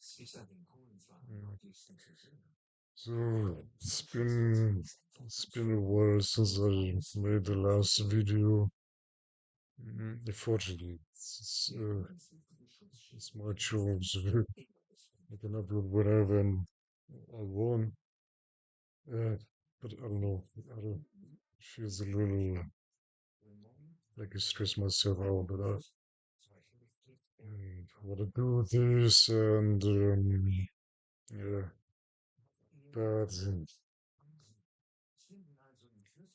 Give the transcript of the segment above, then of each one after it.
Yeah. So it's been a while since I made the last video. Unfortunately, it's my choice. I can upload whatever and I want. Uh, but I don't know. I don't. It feels a little like I stress myself out that I want to do this and yeah, but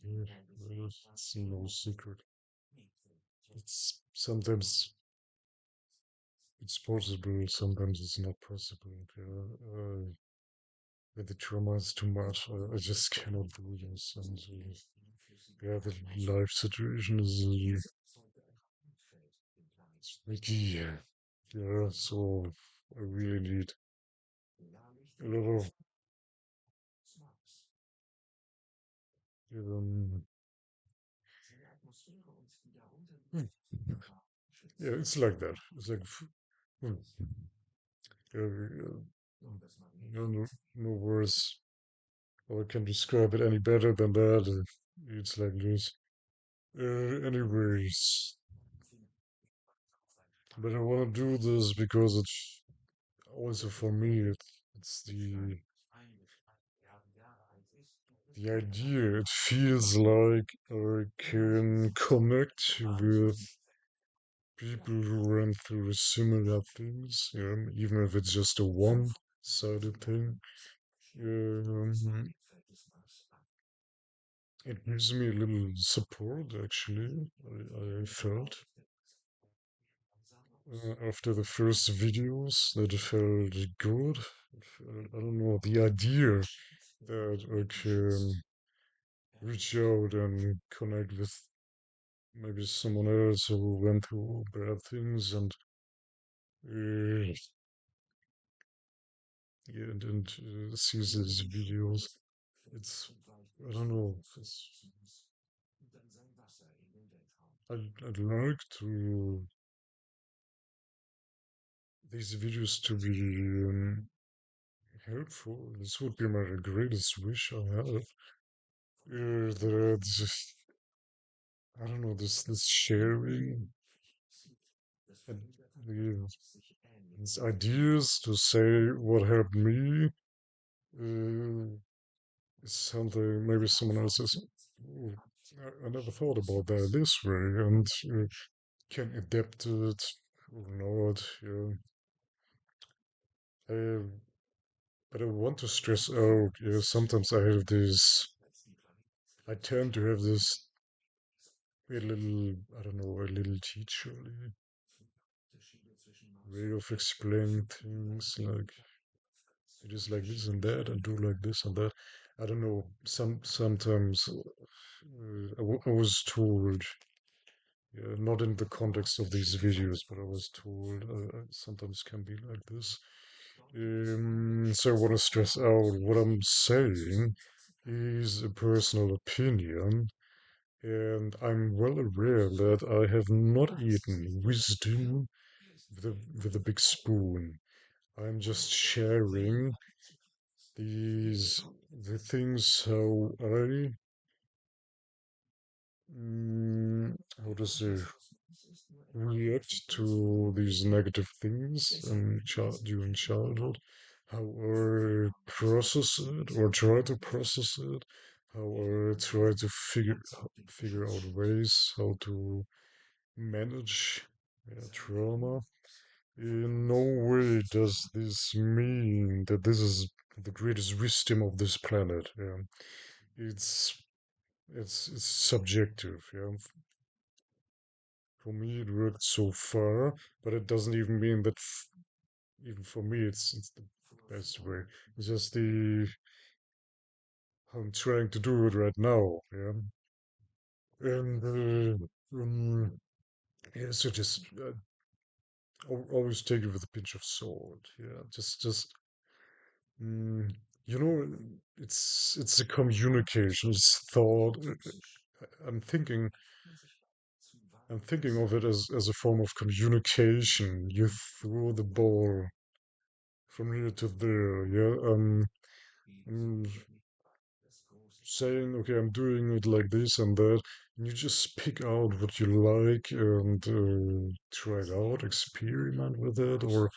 yeah, well, it's no secret. It's sometimes it's possible, sometimes it's not possible. Yeah, when the trauma is too much, I just cannot do this. And yeah, the life situation is it's tricky. Yeah, so I really need a lot of um, hmm, yeah, it's like that. It's like hmm, no, no words or I can describe it any better than that. It's like this. Anyways, but I want to do this because it's also for me. It's the idea. It feels like I can connect with people who went through similar things. Yeah, even if it's just a one-sided thing. Um, it gives me a little support. Actually, I felt. After the first videos that felt good. I don't know, the idea that I can reach out and connect with maybe someone else who went through bad things and uh, yeah, and sees these videos. It's I don't know. I'd like to these videos to be helpful. This would be my greatest wish I have. That I don't know this sharing and the these ideas to say what helped me uh, is something maybe someone else says. "Oh, I never thought about that this way and can adapt to it or not. Yeah, I, but I want to stress out. Yeah, sometimes I have this. I tend to have this a little, I don't know, a little teacherly way of explaining things like it is like this and that and do like this and that. I don't know. Sometimes I was told, not in the context of these videos, but I was told sometimes can be like this. So I want to stress out what I'm saying is a personal opinion, and I'm well aware that I have not eaten wisdom with a big spoon. I'm just sharing the things how I how to say react to these negative things during childhood, how I process it or try to process it, how I try to figure out ways how to manage trauma. In no way does this mean that this is the greatest wisdom of this planet. Yeah. It's it's subjective. Yeah. For me, it worked so far, but it doesn't even mean that even for me, it's the best way. It's just the how I'm trying to do it right now. Yeah. And yeah, so just always take it with a pinch of salt. Yeah. Just Mm, you know, it's a communication, it's thought. I'm thinking, I'm thinking of it as a form of communication. You throw the ball from here to there. Yeah. I'm saying, okay, I'm doing it like this and that, and you just pick out what you like and try it out, experiment with it, or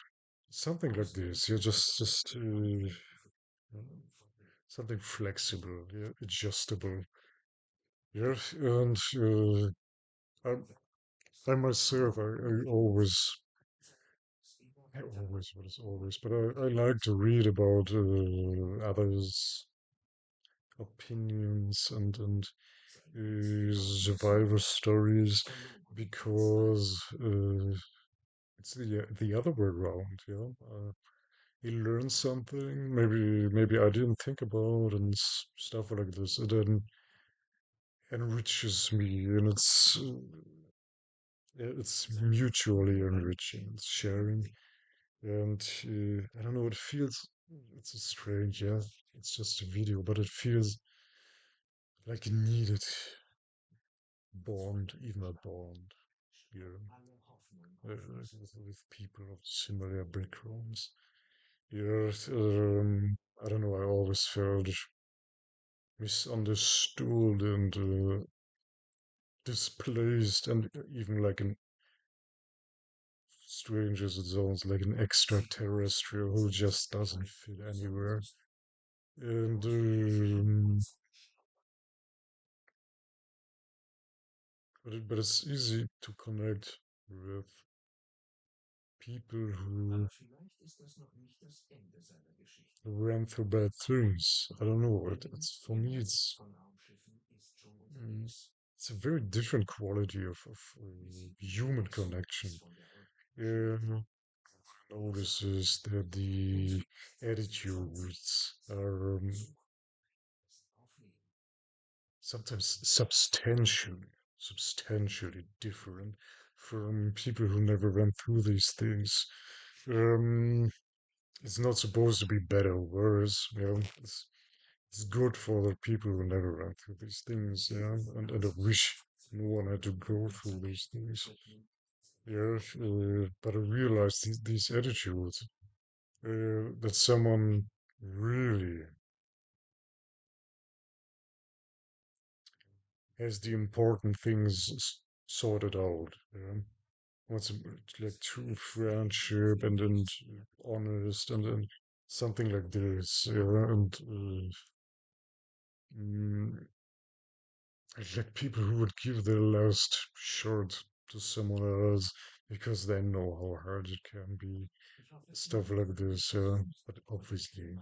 something like this. Yeah, just something flexible, yeah, adjustable. Yeah, and I myself, I always, what is always, but I like to read about others' opinions and survivor stories because it's the other way around. Yeah, you learn something maybe I didn't think about and stuff like this. It then enriches me, and it's mutually enriching. It's sharing, and I don't know. It feels it's a strange. Yeah, it's just a video, but it feels like a needed bond, even a bond. Yeah, with people of similar backgrounds. Yeah, I don't know. I always felt misunderstood and displaced, and even like an strange as it sounds, like an extraterrestrial who just doesn't fit anywhere. And but it's easy to connect with people who ran through bad things. I don't know. It's for me. Mm, it's a very different quality of human connection. Notices that the attitudes are sometimes substantially different from people who never went through these things. Um, it's not supposed to be better or worse. It's good for the people who never went through these things. Yeah, and I wish no one had to go through these things. Yeah, but I realized these attitudes that someone really has the important things sorted out. Yeah? What's like true friendship and honest and something like this. Yeah? And mm, like people who would give their last shirt to someone else because they know how hard it can be. Stuff like this. But obviously,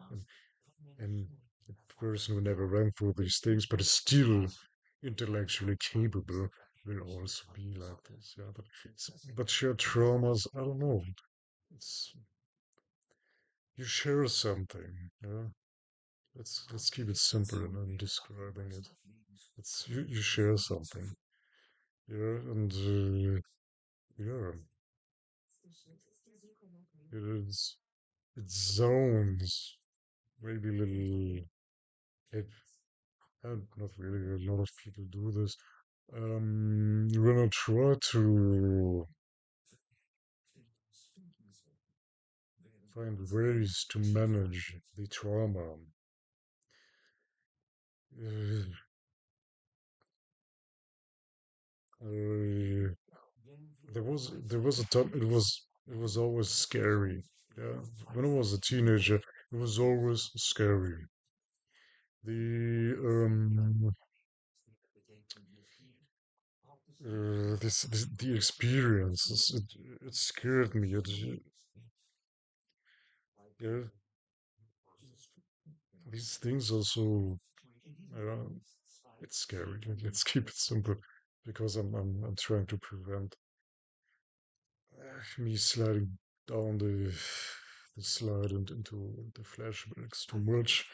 and a person who never went through these things but is still intellectually capable will also be like this. Yeah, but shared traumas, I don't know. It's you share something. Yeah, let's keep it simple in describing it. It's you share something. Yeah, and yeah, it is. It zones maybe a little. It, not really. A lot of people do this. When I try to find ways to manage the trauma, uh, there was a time it was always scary. Yeah, when I was a teenager, it was always scary. The the experiences it scared me. Yeah, these things also uh, it's scary. Let's keep it simple because I'm trying to prevent me sliding down the slide and into the flashbacks too much.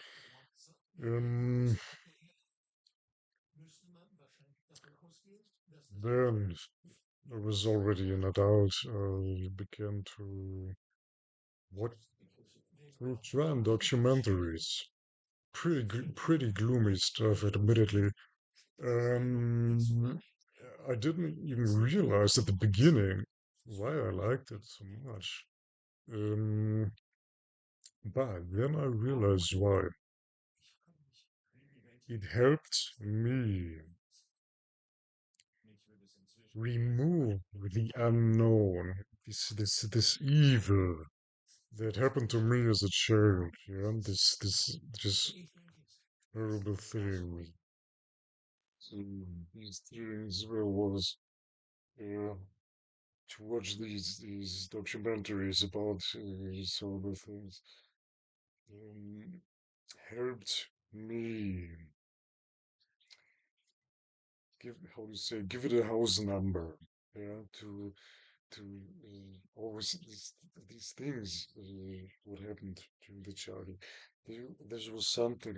Um, then I was already an adult. I began to watch through crime documentaries. Pretty gloomy stuff, admittedly. Um, I didn't even realize at the beginning why I liked it so much. Um, But then I realized why. It helped me remove the unknown, this evil that happened to me as a child. Yeah, this horrible thing. These things where was uh, to watch these documentaries about these horrible things um, helped me give how do you say give it a house number. Yeah, to always these things what happened during the childhood. This was something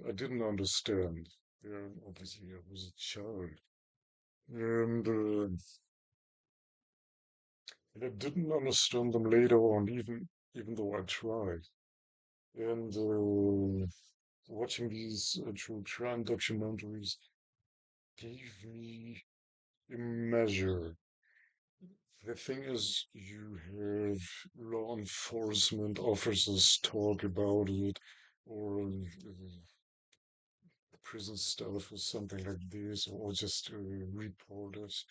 I didn't understand. Yeah, obviously I was a child, and I didn't understand them later on, even though I tried. And watching these true crime documentaries gave me a measure. The thing is, you have law enforcement officers talk about it, or prison staff or something like this, or just reporters,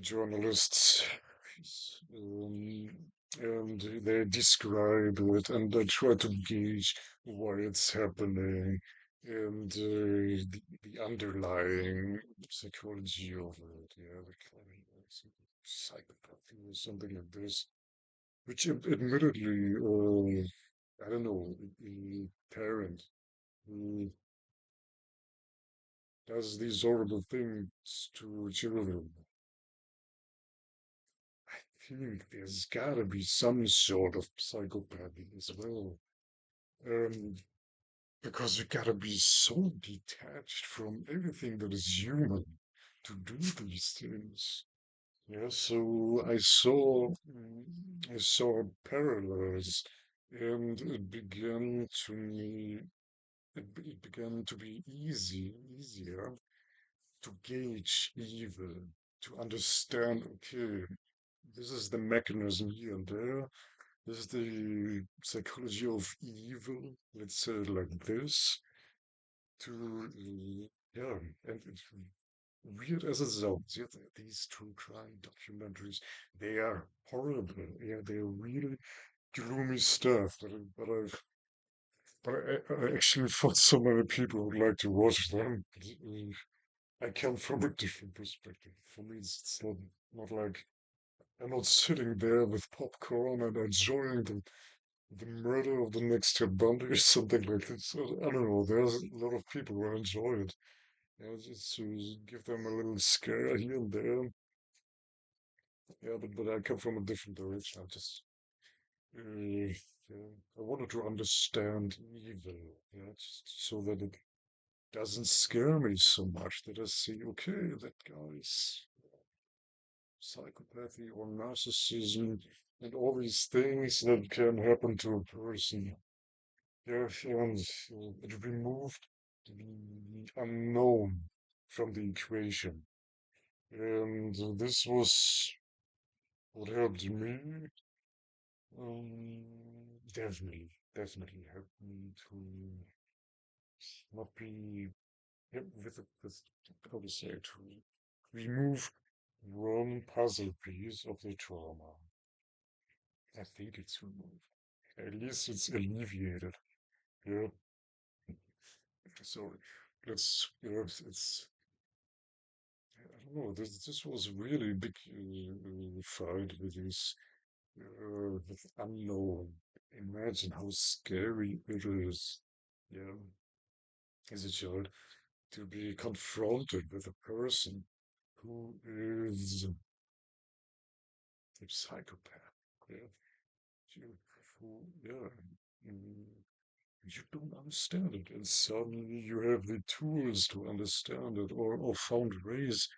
journalists, um, and they describe it and they try to gauge why it's happening and the underlying psychology of it. Yeah, the kind of psychopathy or something like this, which admittedly, I don't know, a parent who does these horrible things to children. I think there's gotta be some sort of psychopathy as well. Um, because you gotta be so detached from everything that is human to do these things. Yeah, so I saw parallels, and it began to be easier to gauge evil, to understand, okay, this is the mechanism here and there. This is the psychology of evil, let's say it like this, to, yeah, and it's weird as it sounds, yeah, these true crime documentaries, they are horrible. Yeah, they're really gloomy stuff, but I actually thought so many people would like to watch them. I come from a different perspective. For me, it's not like I'm not sitting there with popcorn and enjoying the murder of the next Ted Bundy or something like this. I don't know. There's a lot of people who enjoy it. Yeah, just to give them a little scare here and there. Yeah, but I come from a different direction. Yeah, I wanted to understand evil. Yeah, just so that it doesn't scare me so much that I see, okay, that guy's psychopathy or narcissism and all these things that can happen to a person. Yeah, and it removed the unknown from the equation. And this was what helped me. Definitely helped me to not be with how to say it, to remove one puzzle piece of the trauma. I think it's removed. At least it's alleviated. Yeah. So it's I don't know. This was really a big fight with this with unknown. Imagine how scary it is. Yeah, as a child to be confronted with a person who is a psychopath. Yeah, you, yeah. mm, You don't understand it, and suddenly you have the tools to understand it, or found ways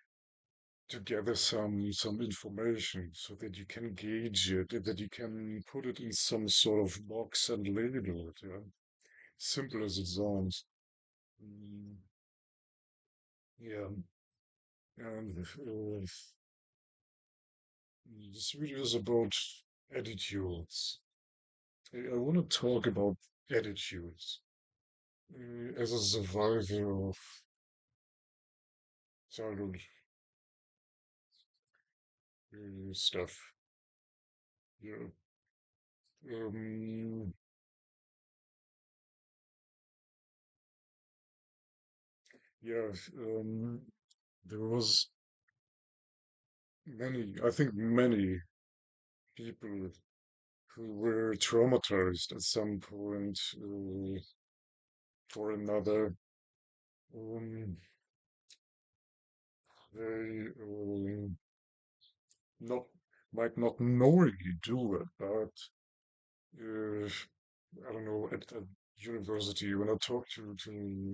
to gather some information so that you can gauge it, that you can put it in some sort of box and label it. Yeah, simple as it sounds. Mm, yeah, and this video is about attitudes. I want to talk about attitudes as a survivor of childhood stuff. Yeah. Um, yeah. There was I think many people who were traumatized at some point or another. Um, they not might not knowingly do it, but I don't know, at university, when I talk to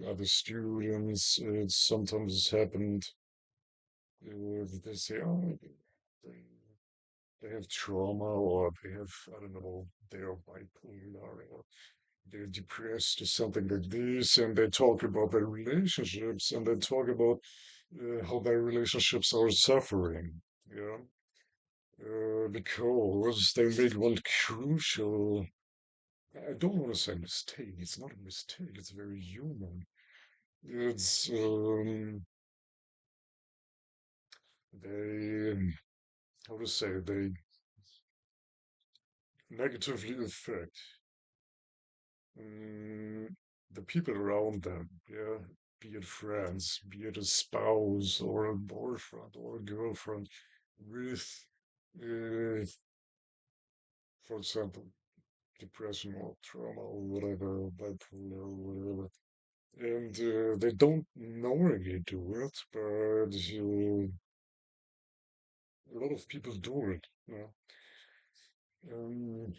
other students, it sometimes happened, they say, oh, they, they have trauma or they have, I don't know, they are bipolar or they're depressed or something like this. And they talk about their relationships and they talk about how their relationships are suffering. Yeah. Because they made one crucial, I don't want to say mistake. It's not a mistake. It's very human. It's they how to say they negatively affect um, the people around them. Yeah, be it friends, be it a spouse or a boyfriend or a girlfriend with, uh, for example, depression or trauma or whatever, bipolar or whatever. And they don't knowingly do it, but a lot of people do it. Um,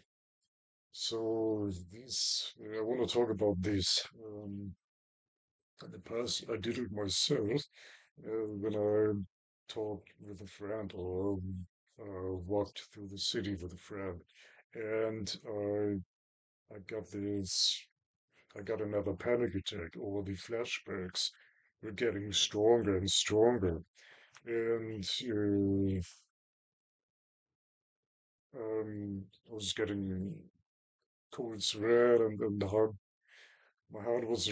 so this, I want to talk about this. In the past, I did it myself when I talked with a friend or walked through the city with a friend, and I got this. I got another panic attack, or the flashbacks were getting stronger and stronger. And I was getting cold sweat and my heart was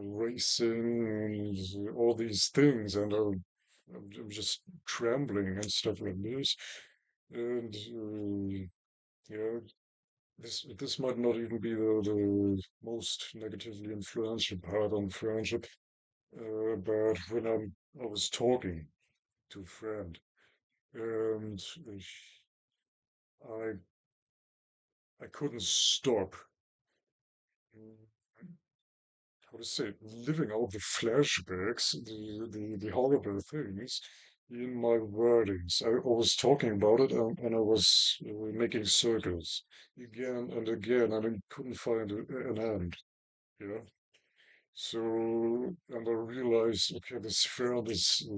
racing and all these things, and I'm just trembling and stuff like this. And yeah, this might not even be the most negatively influential part on friendship, but when I was talking to a friend, and I I couldn't stop how to say it, living out the flashbacks, the horrible things in my wordings. I was talking about it and I was making circles again and again, and I couldn't find an end. Yeah. So, and I realized, okay, this friend is,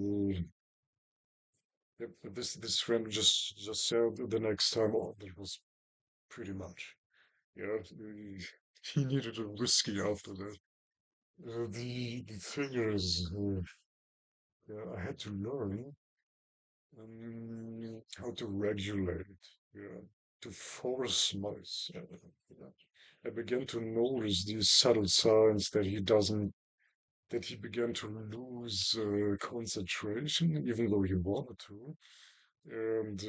yep, this friend just said the next time, oh, that was pretty much. Yeah, he needed a whiskey after that. The thing is, yeah, I had to learn how to regulate, yeah, to force myself. Yeah. I began to notice these subtle signs that he began to lose concentration, even though he wanted to, and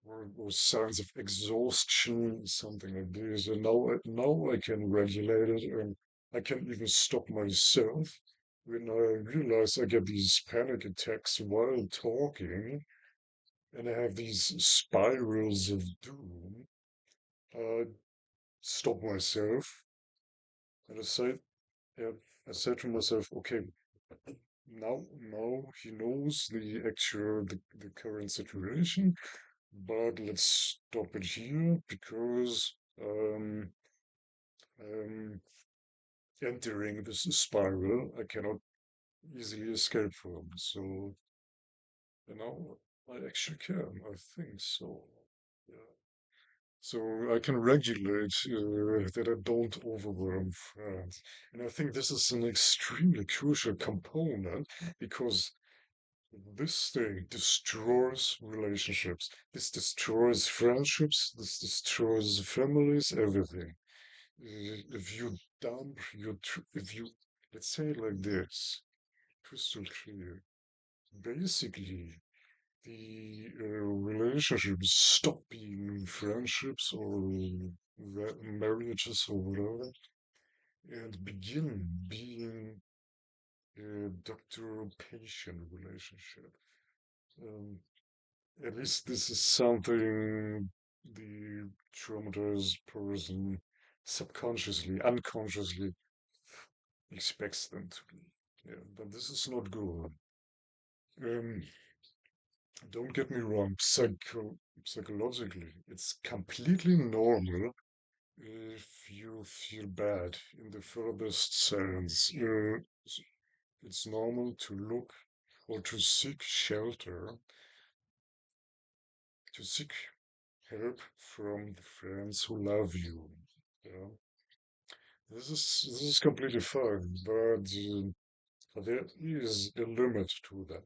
or signs of exhaustion, something like this. And now I can regulate it, and I can even stop myself when I realize I get these panic attacks while talking, and I have these spirals of doom. I stop myself, and yeah, I say to myself, okay, now he knows the current situation, but let's stop it here because I'm entering this spiral I cannot easily escape from. So, I actually can. I think so. Yeah. So I can regulate that I don't overwhelm friends. And I think this is an extremely crucial component because This thing destroys relationships. This destroys friendships. This destroys families, everything. If you dump if you, let's say it like this, crystal clear, basically, the relationships stop being friendships or marriages or whatever and begin being a doctor-patient relationship. Um, at least this is something the traumatized person subconsciously, unconsciously expects them to be. Yeah, but this is not good. Um, don't get me wrong, psychologically, it's completely normal if you feel bad in the furthest sense. It's normal to look or to seek shelter, to seek help from the friends who love you. You know, this is completely fine, but there is a limit to that.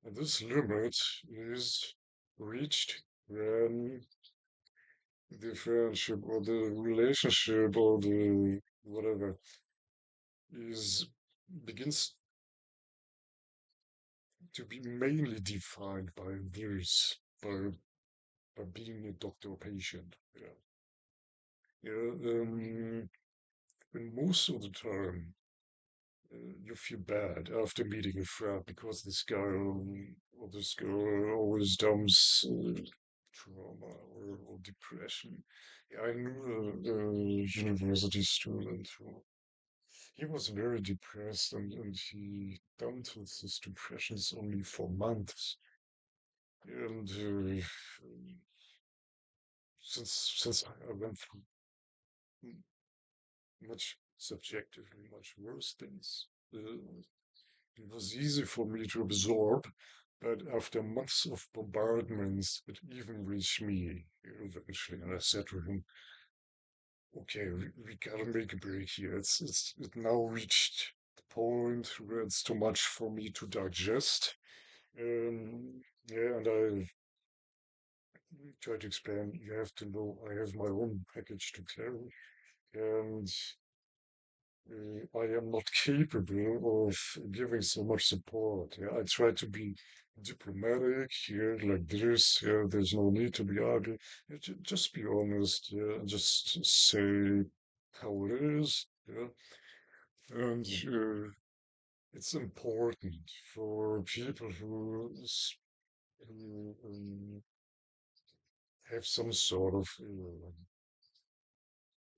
And this limit is reached when the friendship or the relationship or the whatever is begins to be mainly defined by this, by being a doctor or patient. Yeah. Yeah, and most of the time, you feel bad after meeting a friend because this guy or this girl always dumps trauma or depression. Yeah, I knew a university student who he was very depressed and he dumped with his depressions only for months. And since I went through much subjectively much worse things, it was easy for me to absorb, but after months of bombardments, it even reached me eventually. And I said to him, "Okay, we gotta make a break here. It now reached the point where it's too much for me to digest." Yeah, and I tried to explain. You have to know I have my own package to carry, and I am not capable of giving so much support. Yeah, I try to be diplomatic here, like this. Yeah, there's no need to be ugly. Yeah, just be honest. Yeah, just say how it is. Yeah, and it's important for people who have some sort of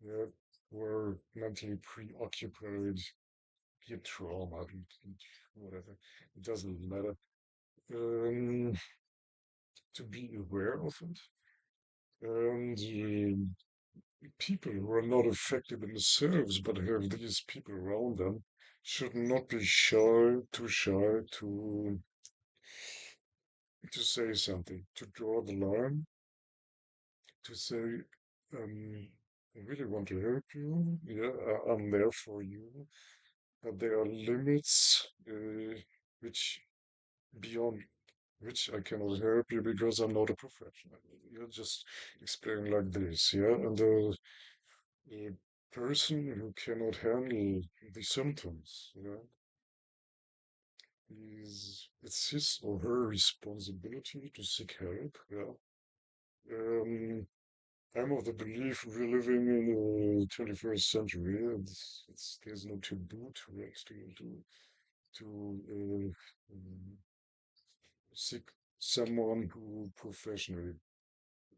yeah, were mentally preoccupied, get trauma and whatever. It doesn't matter. Um, to be aware of it. And people who are not affected themselves but have these people around them should not be shy to say something, to draw the line, to say, I really want to help you. Yeah, I'm there for you. But there are limits which beyond which I cannot help you because I'm not a professional. You just explain like this, yeah? And the person who cannot handle the symptoms, yeah, it's his or her responsibility to seek help, yeah. Um, I'm of the belief we're living in the 21st century. There's no taboo to it, to seek someone who professionally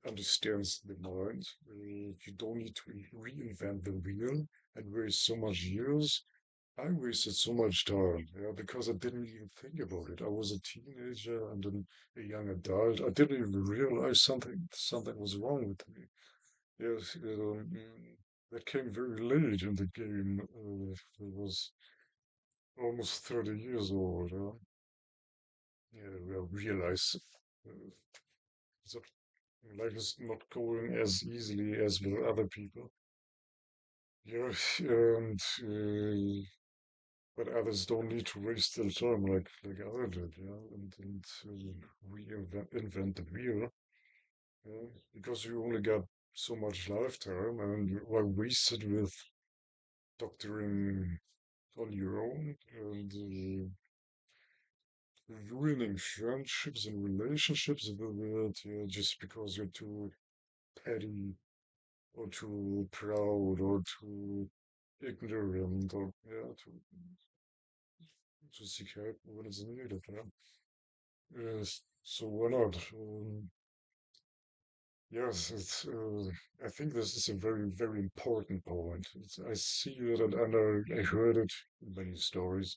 understands the mind. You don't need to reinvent the wheel and waste so much years. I wasted so much time, yeah, because I didn't even think about it. I was a teenager and then a young adult. I didn't even realize something was wrong with me. Yes, that came very late in the game. I was almost 30 years old. Yeah, I realized uh, that life is not going as easily as with other people. Yeah, and but others don't need to waste their time like I did, yeah, and invent the wheel, yeah, because you only got so much lifetime, and why waste it with doctoring on your own and ruining friendships and relationships with it, yeah, just because you're too petty or too proud or too ignorant or yeah, to seek help when it's needed. Yeah. Yes. So why not? Yes, it's. I think this is a very, very important point. I see it and I heard it in many stories.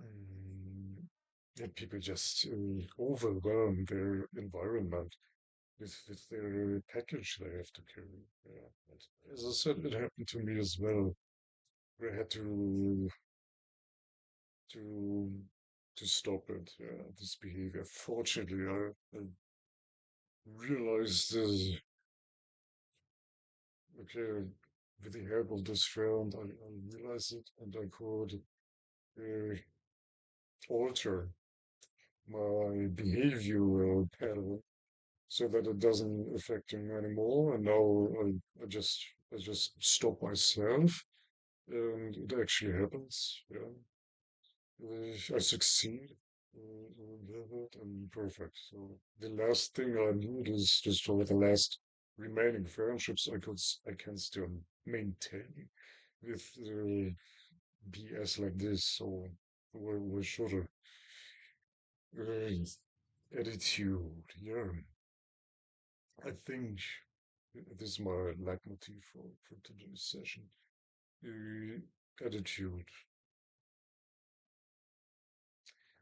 Um, that people just overwhelm their environment with their package they have to carry. Yeah. And as I said, it happened to me as well. I had to to stop it. Yeah, this behavior. Fortunately, I realized this. Okay, with the help of this friend, I realized it, and I could uh, alter my behavioral pattern so that it doesn't affect him anymore. And now I just stop myself, and it actually happens. Yeah, I succeed with it, and perfect. So the last thing I need is just for the last remaining friendships I can still maintain with BS like this. So we should have attitude. Yeah, I think this is my leitmotif for today's session. Attitude.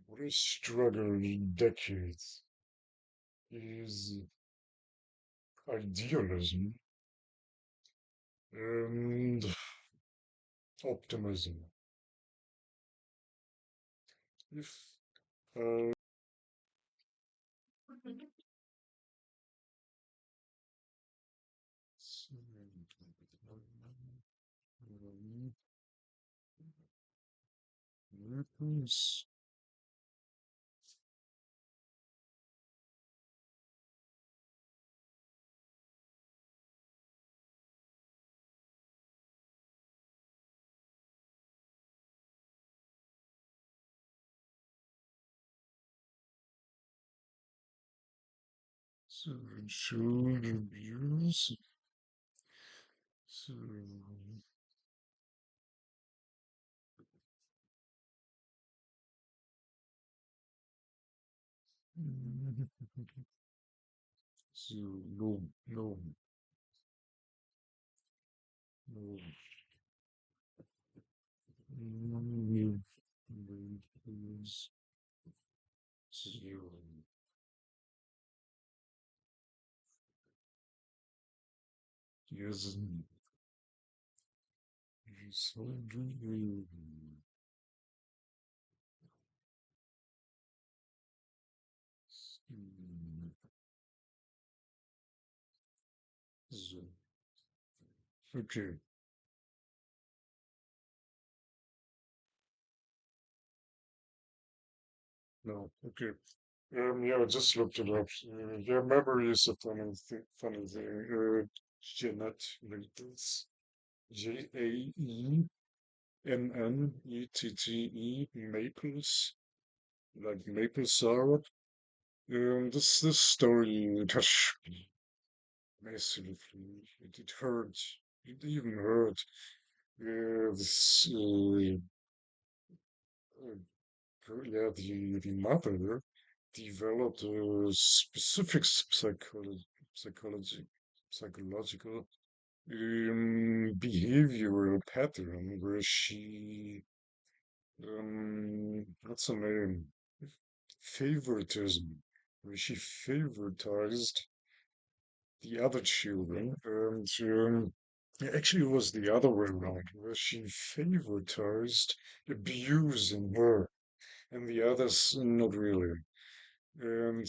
What I struggled in decades is idealism and optimism. If uh, should abuse. So, so no, no, no. Mm, is zero. Yes, so do okay, no, okay. Yeah, I just looked it up. Yeah, memory is a funny thing. Jeanette Maples, Jannette Maples, like maple syrup. This story touched me massively. It hurt. It even hurt. This yeah, the mother developed a specific psychology, psychological behavioral pattern where she, what's her name? Favoritism, where she favoritized the other children, and actually it was the other way around, where she favoritized abusing her and the others not really. And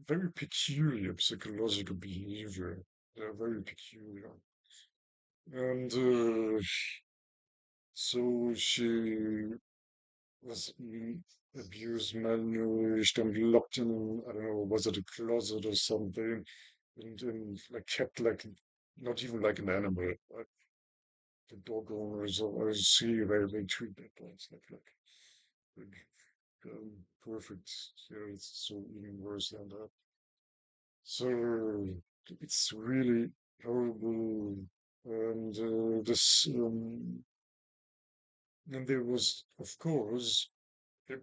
very peculiar psychological behavior. They're very peculiar. And So she was abused, malnourished, and locked in, I don't know, was it a closet or something? And like kept like not even like an animal. Like the dog owners I see they treat their dogs like perfect. Yeah, it's so even worse than that. So it's really horrible. And this and there was, of course,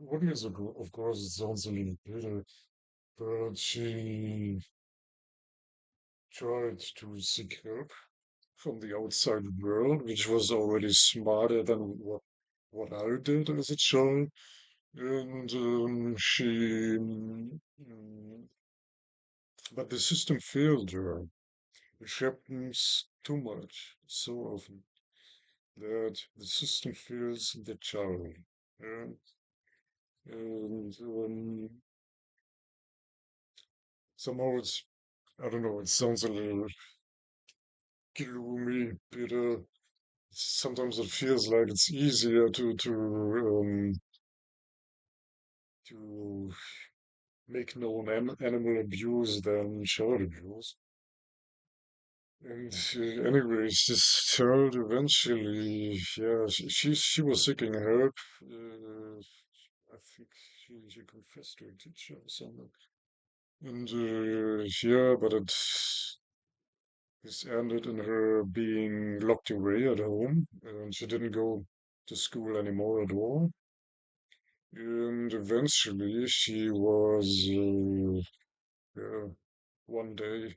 one years ago, of course, it sounds a little bitter, but she tried to seek help from the outside world, which was already smarter than what I did as a child. And but the system failed her. It happens too much, so often, that the system fails the child. Yeah? And somehow I don't know, it sounds a little gloomy, bitter. Sometimes it feels like it's easier to make known animal abuse than child abuse. And anyways, this child eventually, yeah, she was seeking help. I think she confessed to a teacher or something. And yeah, but this ended in her being locked away at home, and she didn't go to school anymore at all. And eventually, she was, yeah, one day,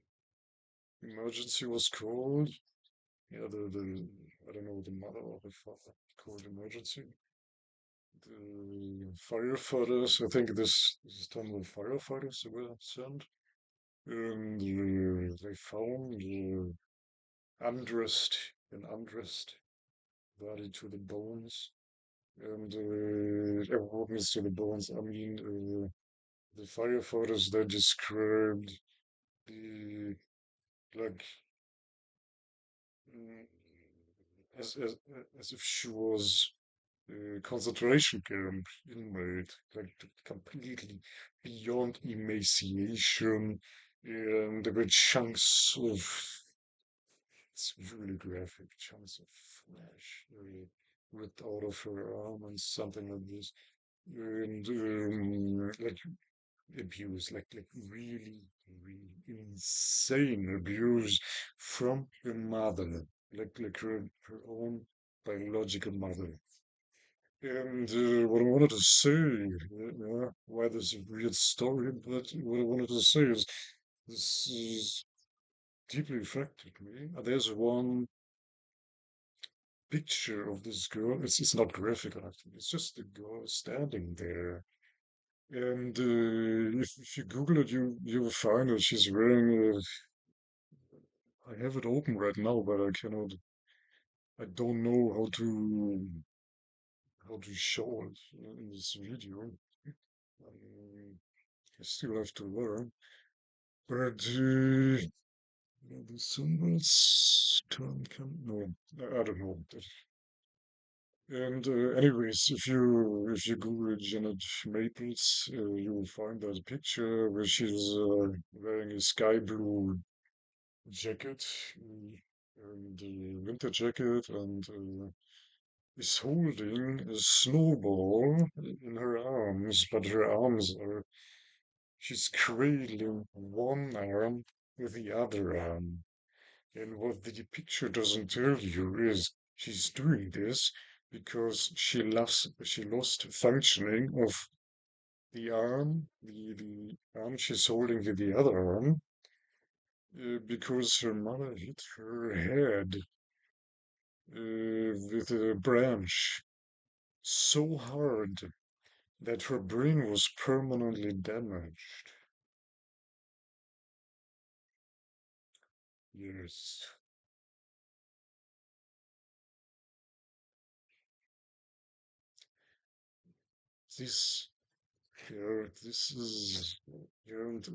emergency was called. Yeah, the I don't know, the mother or the father called emergency. The firefighters, I think this time the firefighters were sent, and they found undressed undressed body to the bones, and organs to the bones. I mean, the firefighters they described the like mm, as as as if she was concentration camp inmate, like completely beyond emaciation, and there were chunks of it's really graphic, chunks of flesh ripped out of her arm and something like this, and like abuse, like really, really insane abuse from her mother, like her own biological mother. And what I wanted to say, why this weird story, but what I wanted to say is this is deeply affected me. There's one picture of this girl. It's not graphic or anything. It's just the girl standing there. And if you Google it, you will find that she's wearing. I have it open right now, but I cannot. I don't know how to show it in this video. I still have to learn. But the symbols turn can no, I don't know. And anyways, if you Google Janet Maples, you will find that picture where she's wearing a sky blue jacket and a winter jacket and is holding a snowball in her arms, but her arms are she's cradling one arm with the other arm. And what the picture doesn't tell you is she's doing this because she lost functioning of the arm she's holding with the other arm, because her mother hit her head with a branch so hard that her brain was permanently damaged. Yes, this this is and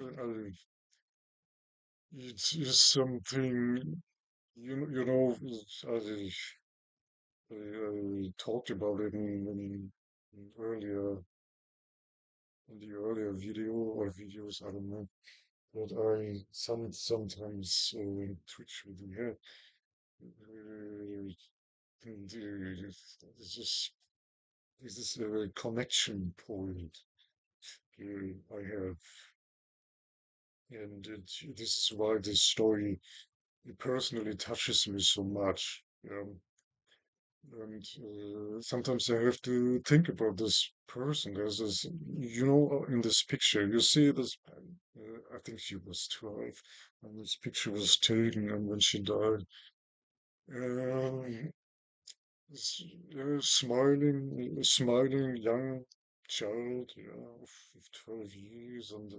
it's something you know. I talked about it in earlier in the earlier video or videos, I don't know. But I sometimes twitch with the head. Uh, and it's just this is a connection point I have, and this is why this story personally touches me so much. And sometimes I have to think about this person. There's this, in this picture, you see this. I think she was 12, and this picture was taken, and when she died, um, smiling young child, of 12 years, and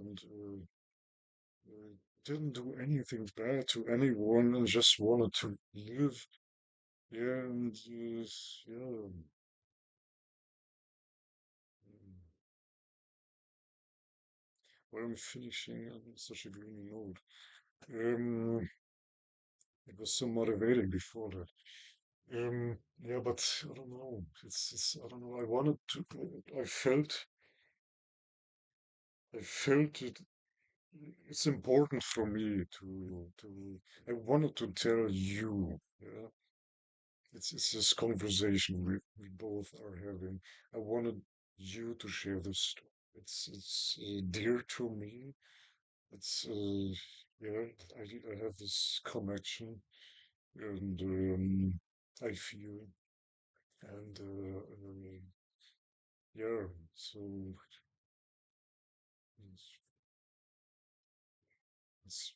didn't do anything bad to anyone, and just wanted to live. Yeah, and yeah. mm, Well, I'm finishing on such a gloomy note. Um, it was so motivating before that. Yeah, but I don't know. I don't know. I felt it. It's important for me I wanted to tell you. Yeah, it's this conversation we both are having. I wanted you to share this story. It's dear to me. It's yeah. I have this connection, and I feel, and yeah. So it's, it's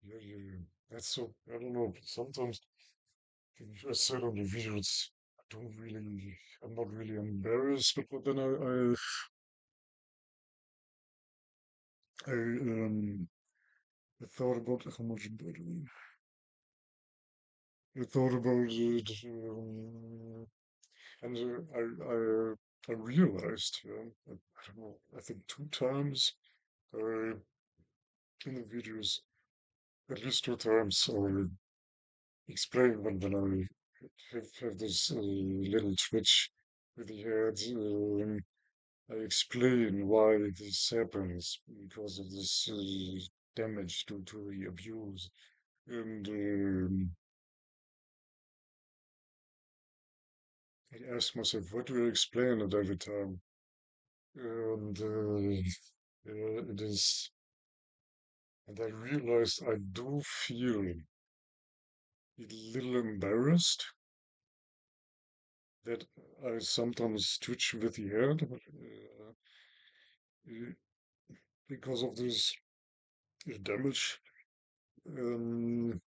yeah, yeah. That's so. I don't know. Sometimes I said on the videos, I don't really. I'm not really embarrassed, but then I thought about how much better. I thought about it, and I realized, I don't know, I think two times in the videos, at least two times, I explain when I have this little twitch with the head. I explain why this happens because of this damage due to the abuse. And I ask myself, what do I explain it every time? And it is, and I realized I do feel a little embarrassed that I sometimes twitch with the head uh, because of this damage. Um,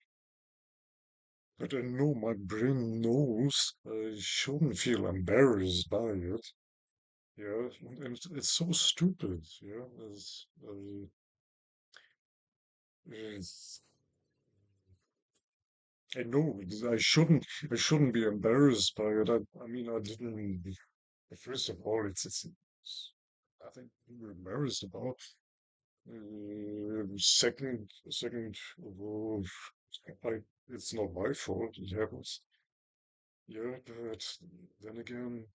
but I know my brain knows I shouldn't feel embarrassed by it. Yeah, and it's so stupid. Yeah, it's, I know I shouldn't be embarrassed by it. I mean, I didn't. First of all, it's nothing to be embarrassed about. Second of all, it's not my fault. It happens. Yeah, but then again,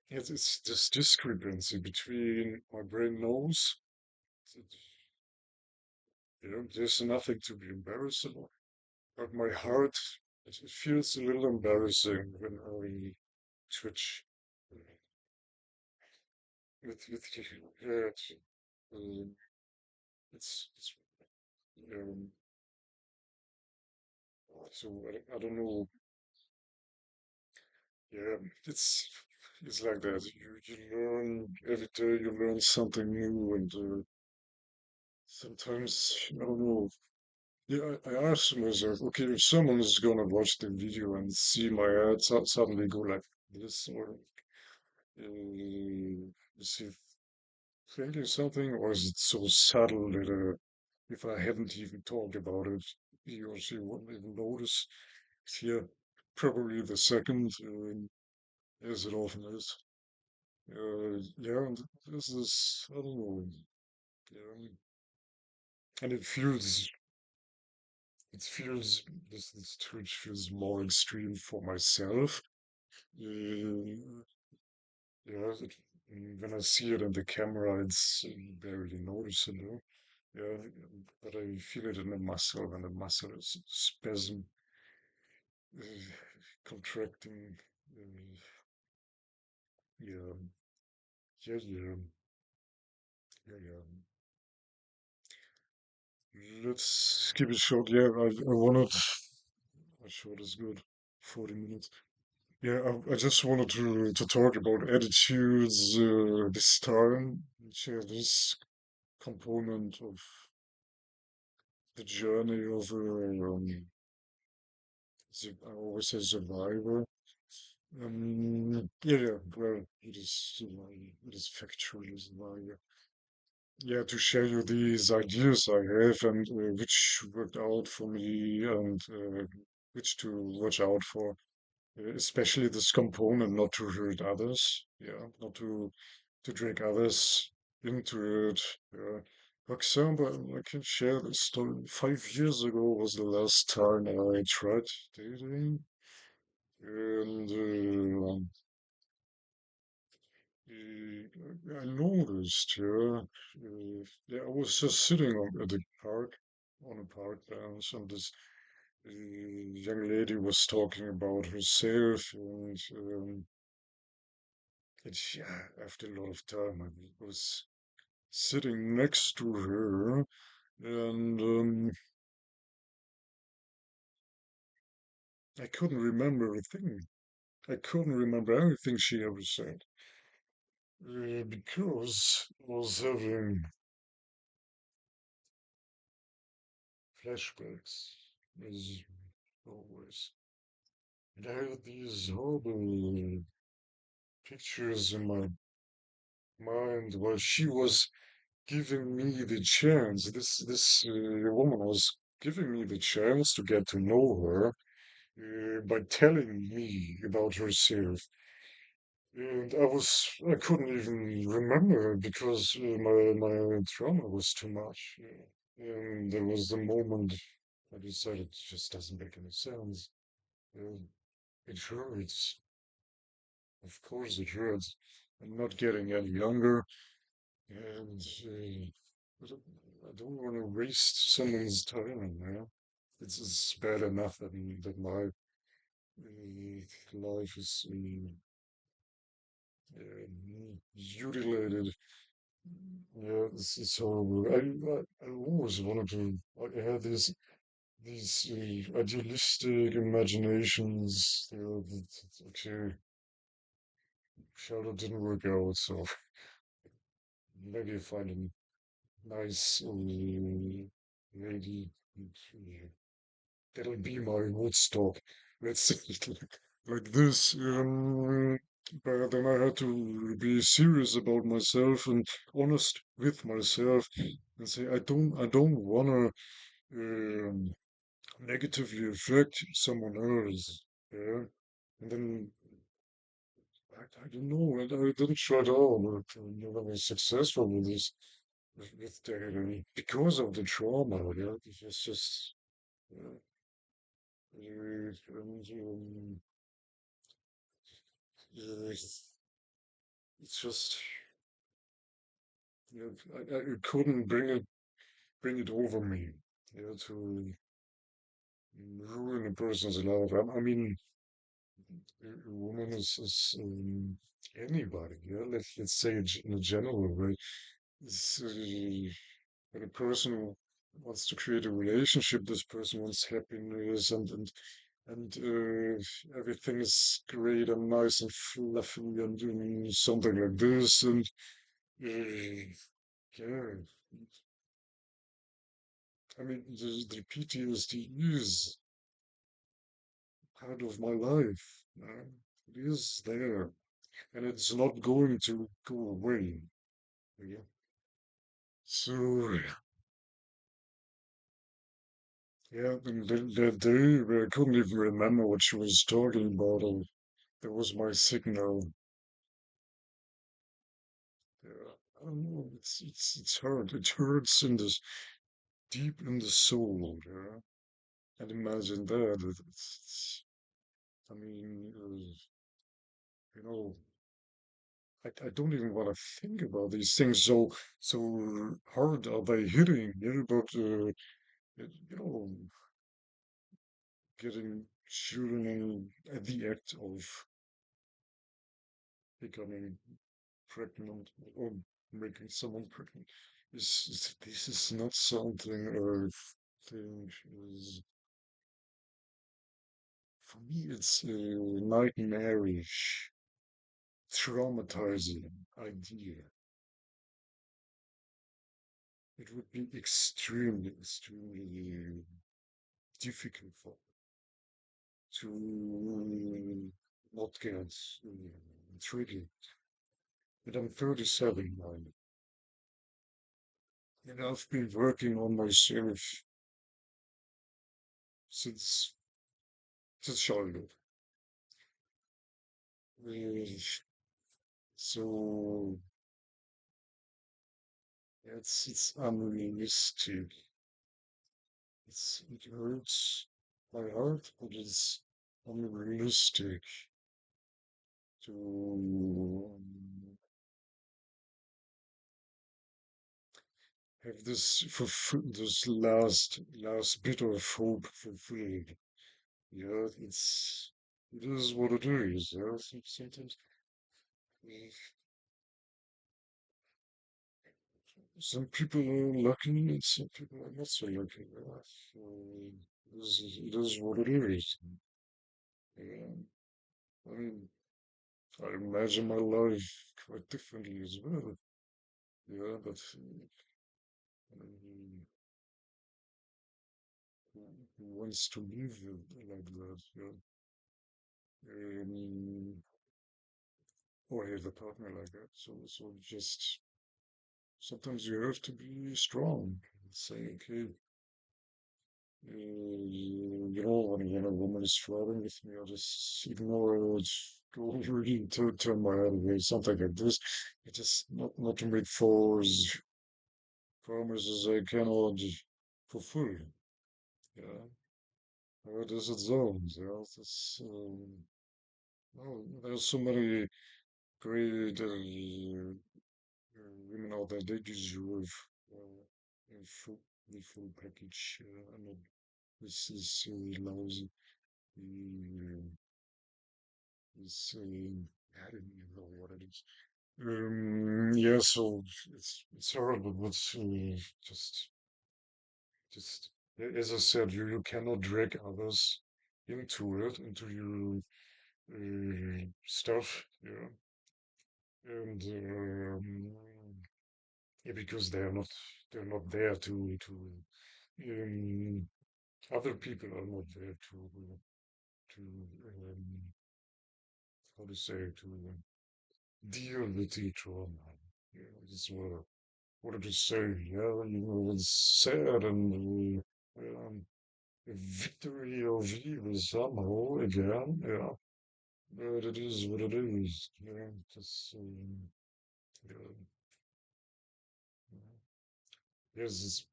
it's this discrepancy between my brain knows that, there's nothing to be embarrassed about, but my heart, it feels a little embarrassing when I twitch with your head. Um, it's um, so I don't know. Yeah, it's it's like that. You learn every day. You learn something new, and sometimes I don't know. Yeah, I asked myself, okay, if someone is gonna watch the video and see my ad suddenly go like this, or is he thinking something, or is it so subtle that if I hadn't even talked about it, he or she wouldn't even notice? Yeah, probably the second, as it often is. Yeah, and this is, I don't know, yeah, and it feels, it feels this twitch feels more extreme for myself. Uh, yeah, when I see it in the camera, it's barely noticeable. Yeah, but I feel it in the muscle, and the muscle is spasm, uh, contracting. Uh, yeah, yeah. Yeah. Let's keep it short. Yeah, I wanted. Short is good. 40 minutes. Yeah, I just wanted to talk about attitudes this time. Share this component of the journey of I always say survivor. Yeah, well, it is factually survivor. Yeah, to share you these ideas I have and which worked out for me and which to watch out for. Especially this component not to hurt others, yeah, not to drag others into it. For example, I can share this story. 5 years ago was the last time I tried dating, and I noticed, yeah, I was just sitting at the park, on a park bench, and this young lady was talking about herself, and yeah, after a lot of time, I was sitting next to her, and I couldn't remember a thing. I couldn't remember anything she ever said because I was having flashbacks, as always. And I had these horrible pictures in my mind while she was giving me the chance. This woman was giving me the chance to get to know her by telling me about herself. And I couldn't even remember because my trauma was too much. And there was the moment I decided it just doesn't make any sense. Uh, it hurts. Of course it hurts. I'm not getting any younger. And I don't, I don't want to waste someone's time, man. It's bad enough that my life is mutilated. Yeah, it's horrible. I always wanted to. I had these idealistic imaginations. Okay, Charlotte didn't work out, so maybe I find a nice lady. uh, That'll be my Woodstock. Let's say it like this. But then I had to be serious about myself and honest with myself and say I don't wanna um, negatively affect someone else. Yeah, and then I don't know. I didn't try at all to never be successful with this with dating because of the trauma. Yeah, it's just. Uh, and, it's just I couldn't bring it over me, to ruin a person's life. I mean, a woman is anybody. Yeah, let's say it in a general way. It's, when a person wants to create a relationship, this person wants happiness and everything is great and nice and fluffy and something like this and uh, yeah, I mean the PTSD is part of my life. It is there and it's not going to go away. Yeah. So yeah, and that day I couldn't even remember what she was talking about. That was my signal. Yeah, I don't know. It's hurt. It hurts in this deep in the soul. Yeah. And imagine that. I mean, you know, I don't even want to think about these things. So hard are they hitting? Yeah, but you know, getting children at the act of becoming pregnant or making someone pregnant this is not something I think is for me it's a nightmarish, traumatizing idea. It would be extremely difficult for to not get triggered. But I'm 37 now, and I've been working on myself since childhood. Uh, So it's unrealistic. It hurts my heart, but it's unrealistic to have this last bit of hope fulfilled. Yeah, it is what it is. Yeah, sometimes some people are lucky and some people are not so lucky. Yeah. So it is what it is. Yeah. I mean, I imagine my life quite differently as well. Yeah, but um, who wants to live like that? Yeah. Um, or have a partner like that. So just sometimes you have to be strong and say, okay, when a woman is flirting with me, I'll just ignore it, go really to turn my head away, something like this. It just not to make false promises I cannot fulfill. Yeah, what is it zones? Yeah, well, there's so many great women out there. They deserve a full package. And not this is lousy. Uh, this I don't even know what it is. Yeah, so it's horrible, but just just as I said, you cannot drag others into it, into your stuff, yeah, and yeah, because they're not there um, other people are not there to how to say to deal with each one. Yeah, this is what to say. Yeah, it's sad and a victory of evil somehow again. Yeah, but it is what it is. Yeah, just yeah, yes,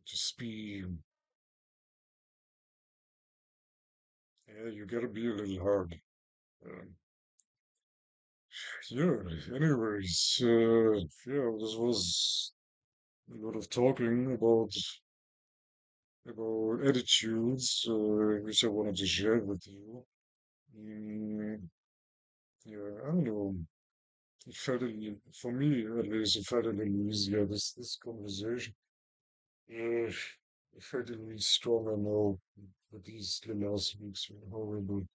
just be. Yeah, you gotta be a little hard. Um, yeah. Anyways, yeah, this was a lot of talking about attitudes, which I wanted to share with you. Mm, yeah, I don't know. It felt a little, for me at least, it felt a little easier. This conversation. Uh, it felt a little stronger now. But these the last weeks were horrible.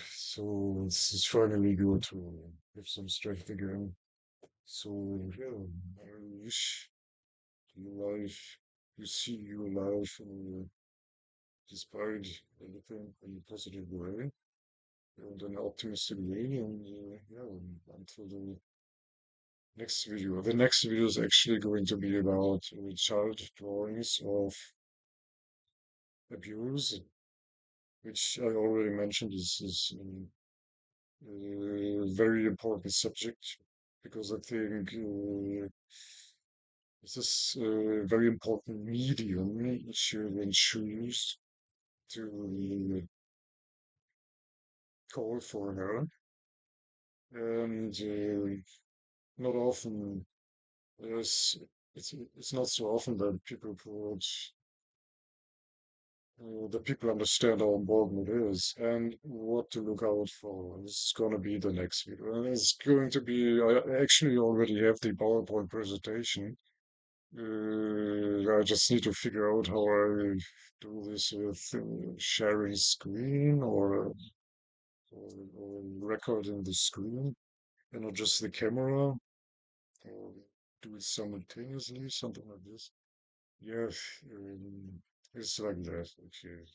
So it's finally good to have some strength again. So yeah, I wish your life, you see your life despite everything in a positive way and an optimistic way. And yeah, until the next video. The next video is actually going to be about child drawings of abuse, which I already mentioned is a very important subject because I think This is a very important medium children choose to call for her, and not often there's it's not so often that people understand how important it is and what to look out for. This is going to be the next video. And it's going to be, I actually already have the PowerPoint presentation. I just need to figure out how I do this with sharing screen or recording the screen and not just the camera or do it simultaneously, something like this. Yeah, um, it's like that. Okay.